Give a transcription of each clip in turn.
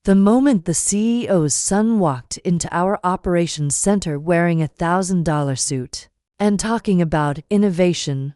The moment the CEO's son walked into our operations center wearing a $1,000 suit and talking about innovation,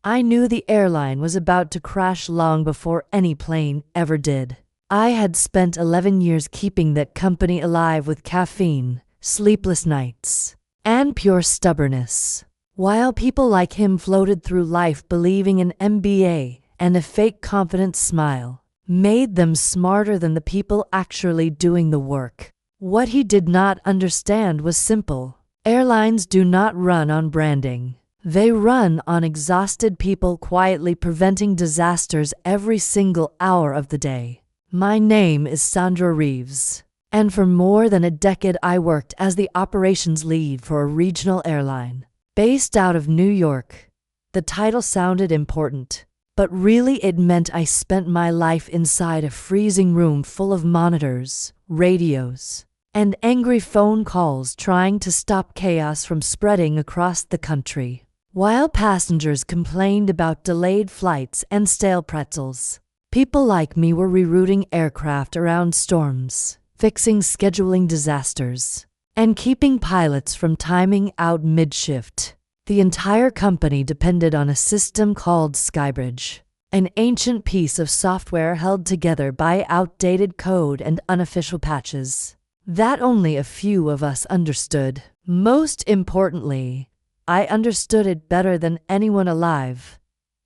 I knew the airline was about to crash long before any plane ever did. I had spent 11 years keeping that company alive with caffeine, sleepless nights, and pure stubbornness, while people like him floated through life believing an MBA and a fake confident smile made them smarter than the people actually doing the work. What he did not understand was simple. Airlines do not run on branding. They run on exhausted people quietly preventing disasters every single hour of the day. My name is Sandra Reeves, and for more than a decade I worked as the operations lead for a regional airline based out of New York. The title sounded important, but really it meant I spent my life inside a freezing room full of monitors, radios, and angry phone calls trying to stop chaos from spreading across the country. While passengers complained about delayed flights and stale pretzels, people like me were rerouting aircraft around storms, fixing scheduling disasters, and keeping pilots from timing out mid-shift. The entire company depended on a system called Skybridge, an ancient piece of software held together by outdated code and unofficial patches that only a few of us understood. Most importantly, I understood it better than anyone alive.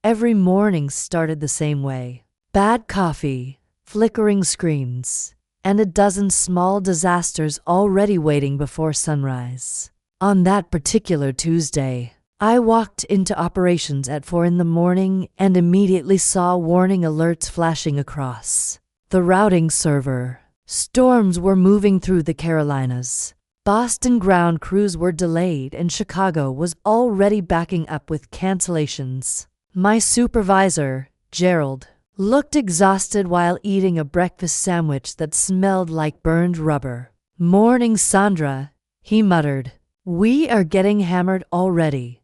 Every morning started the same way. Bad coffee, flickering screens, and a dozen small disasters already waiting before sunrise. On that particular Tuesday, I walked into operations at 4 a.m. and immediately saw warning alerts flashing across the routing server. Storms were moving through the Carolinas. Boston ground crews were delayed and Chicago was already backing up with cancellations. My supervisor, Gerald, looked exhausted while eating a breakfast sandwich that smelled like burned rubber. "Morning, Sandra," he muttered. "We are getting hammered already."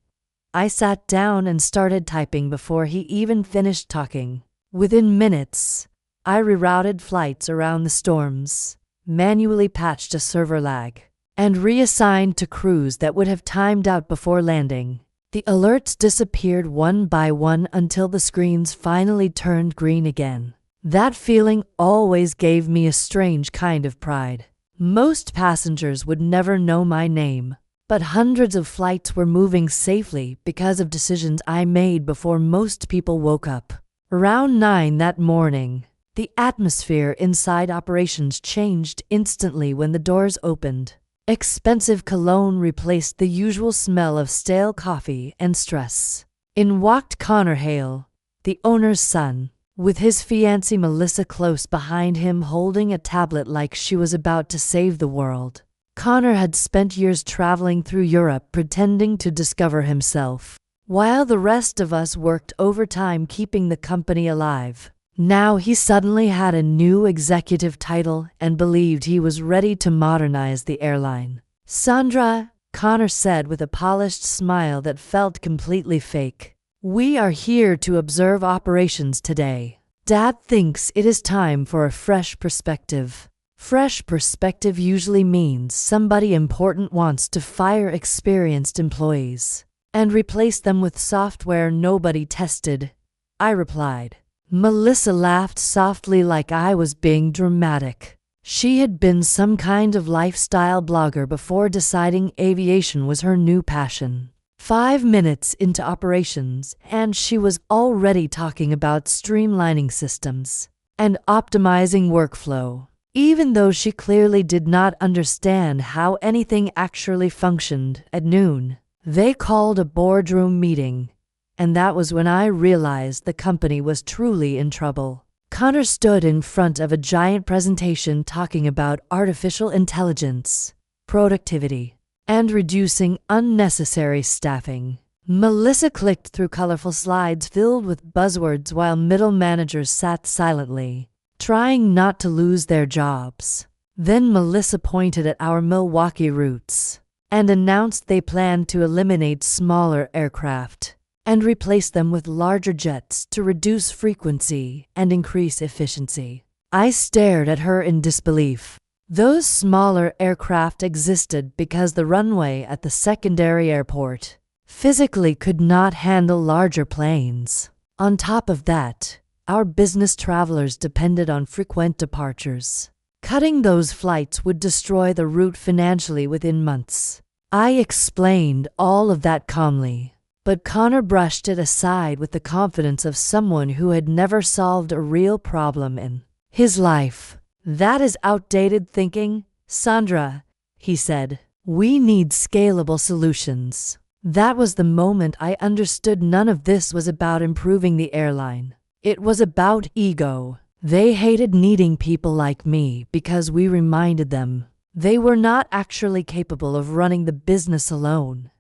I sat down and started typing before he even finished talking. Within minutes, I rerouted flights around the storms, manually patched a server lag, and reassigned to crews that would have timed out before landing. The alerts disappeared one by one until the screens finally turned green again. That feeling always gave me a strange kind of pride. Most passengers would never know my name, but hundreds of flights were moving safely because of decisions I made before most people woke up. Around 9 that morning, the atmosphere inside operations changed instantly when the doors opened. Expensive cologne replaced the usual smell of stale coffee and stress. In walked Connor Hale, the owner's son, with his fiancée Melissa close behind him holding a tablet like she was about to save the world. Connor had spent years traveling through Europe pretending to discover himself, while the rest of us worked overtime keeping the company alive. Now he suddenly had a new executive title and believed he was ready to modernize the airline. "Sandra," Connor said with a polished smile that felt completely fake, "we are here to observe operations today. Dad thinks it is time for a fresh perspective." Fresh perspective usually means somebody important wants to fire experienced employees and replace them with software nobody tested, I replied. Melissa laughed softly like I was being dramatic. She had been some kind of lifestyle blogger before deciding aviation was her new passion. 5 minutes into operations, and she was already talking about streamlining systems and optimizing workflow, even though she clearly did not understand how anything actually functioned. At noon, they called a boardroom meeting, and that was when I realized the company was truly in trouble. Connor stood in front of a giant presentation talking about artificial intelligence, productivity, and reducing unnecessary staffing. Melissa clicked through colorful slides filled with buzzwords while middle managers sat silently, trying not to lose their jobs. Then Melissa pointed at our Milwaukee routes and announced they planned to eliminate smaller aircraft and replace them with larger jets to reduce frequency and increase efficiency. I stared at her in disbelief. Those smaller aircraft existed because the runway at the secondary airport physically could not handle larger planes. On top of that, our business travelers depended on frequent departures. Cutting those flights would destroy the route financially within months. I explained all of that calmly, but Connor brushed it aside with the confidence of someone who had never solved a real problem in his life. That is outdated thinking, Sandra, he said. We need scalable solutions. That was the moment I understood none of this was about improving the airline. It was about ego. They hated needing people like me because we reminded them they were not actually capable of running the business alone.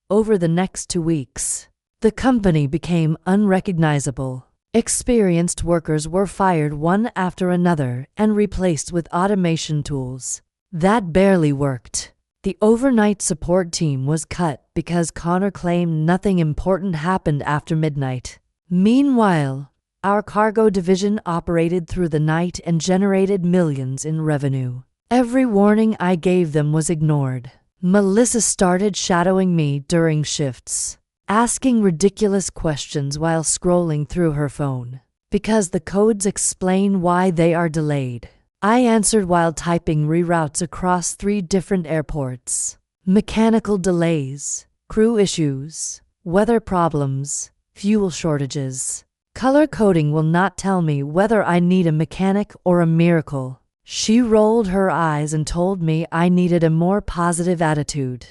Over the next 2 weeks, the company became unrecognizable. Experienced workers were fired one after another and replaced with automation tools. That barely worked. The overnight support team was cut because Connor claimed nothing important happened after midnight. Meanwhile, our cargo division operated through the night and generated millions in revenue. Every warning I gave them was ignored. Melissa started shadowing me during shifts, asking ridiculous questions while scrolling through her phone. Because the codes explain why they are delayed, I answered while typing reroutes across 3 different airports. Mechanical delays, crew issues, weather problems, fuel shortages. Color coding will not tell me whether I need a mechanic or a miracle. She rolled her eyes and told me I needed a more positive attitude.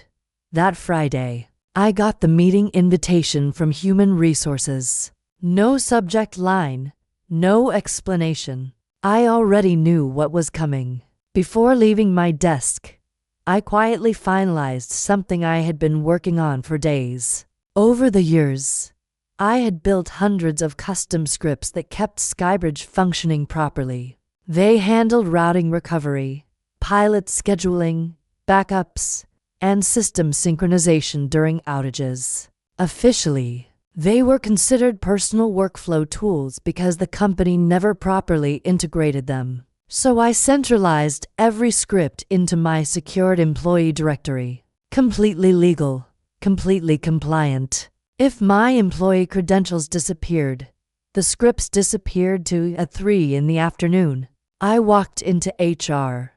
That Friday, I got the meeting invitation from Human Resources. No subject line, no explanation. I already knew what was coming. Before leaving my desk, I quietly finalized something I had been working on for days. Over the years, I had built hundreds of custom scripts that kept Skybridge functioning properly. They handled routing recovery, pilot scheduling, backups, and system synchronization during outages. Officially, they were considered personal workflow tools because the company never properly integrated them. So I centralized every script into my secured employee directory. Completely legal, completely compliant. If my employee credentials disappeared, the scripts disappeared too at 3 in the afternoon. I walked into HR.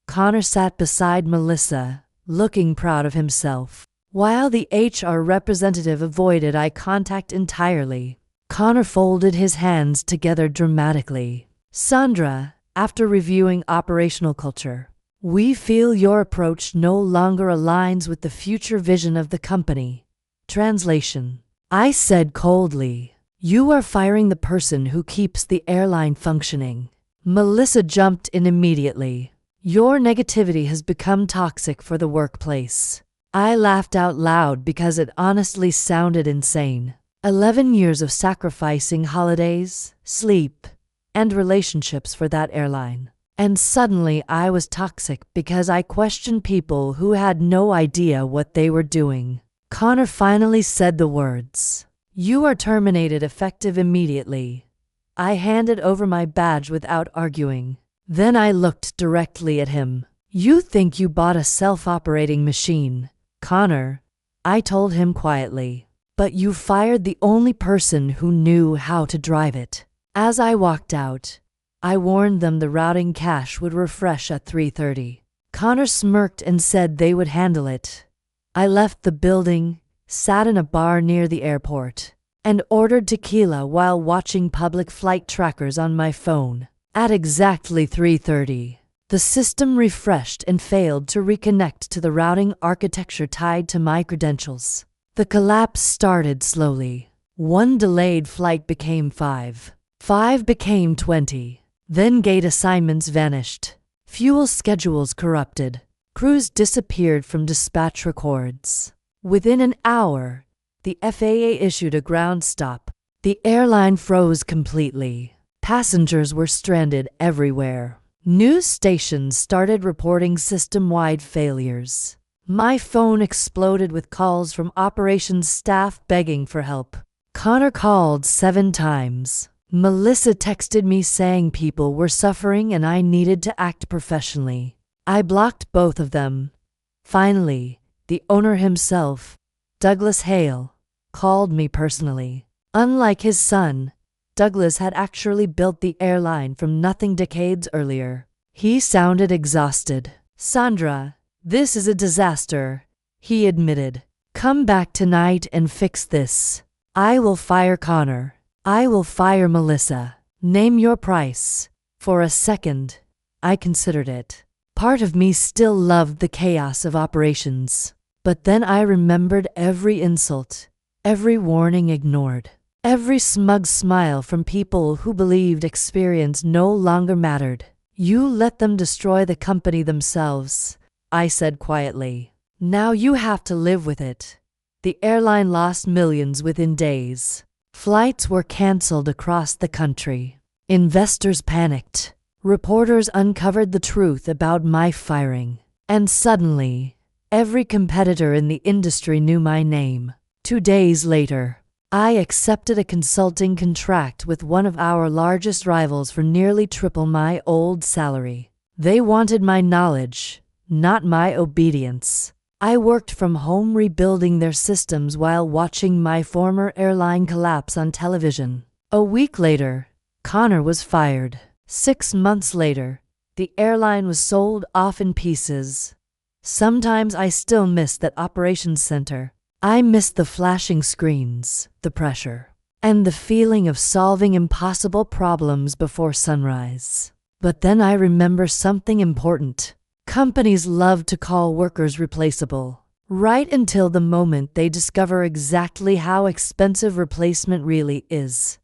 Connor sat beside Melissa, looking proud of himself. While the HR representative avoided eye contact entirely, Connor folded his hands together dramatically. Sandra, after reviewing operational culture, we feel your approach no longer aligns with the future vision of the company. Translation. I said coldly, you are firing the person who keeps the airline functioning. Melissa jumped in immediately. Your negativity has become toxic for the workplace. I laughed out loud because it honestly sounded insane. 11 years of sacrificing holidays, sleep, and relationships for that airline. And suddenly I was toxic because I questioned people who had no idea what they were doing. Connor finally said the words. You are terminated effective immediately. I handed over my badge without arguing. Then I looked directly at him. You think you bought a self-operating machine, Connor, I told him quietly. But you fired the only person who knew how to drive it. As I walked out, I warned them the routing cache would refresh at 3:30. Connor smirked and said they would handle it. I left the building, sat in a bar near the airport, and ordered tequila while watching public flight trackers on my phone. At exactly 3:30, the system refreshed and failed to reconnect to the routing architecture tied to my credentials. The collapse started slowly. 1 delayed flight became 5. 5 became 20. Then gate assignments vanished. Fuel schedules corrupted. Crews disappeared from dispatch records. Within an hour, the FAA issued a ground stop. The airline froze completely. Passengers were stranded everywhere. News stations started reporting system-wide failures. My phone exploded with calls from operations staff begging for help. Connor called 7 times. Melissa texted me saying people were suffering and I needed to act professionally. I blocked both of them. Finally, the owner himself, Douglas Hale, called me personally. Unlike his son, Douglas had actually built the airline from nothing decades earlier. He sounded exhausted. "Sandra, this is a disaster," he admitted. "Come back tonight and fix this. I will fire Connor. I will fire Melissa. Name your price." For a second, I considered it. Part of me still loved the chaos of operations. But then I remembered every insult, every warning ignored, every smug smile from people who believed experience no longer mattered. "You let them destroy the company themselves," I said quietly. "Now you have to live with it." The airline lost millions within days. Flights were canceled across the country. Investors panicked. Reporters uncovered the truth about my firing. And suddenly, every competitor in the industry knew my name. 2 days later, I accepted a consulting contract with one of our largest rivals for nearly triple my old salary. They wanted my knowledge, not my obedience. I worked from home rebuilding their systems while watching my former airline collapse on television. A week later, Connor was fired. 6 months later, the airline was sold off in pieces. Sometimes I still miss that operations center. I miss the flashing screens, the pressure, and the feeling of solving impossible problems before sunrise. But then I remember something important. Companies love to call workers replaceable, right until the moment they discover exactly how expensive replacement really is.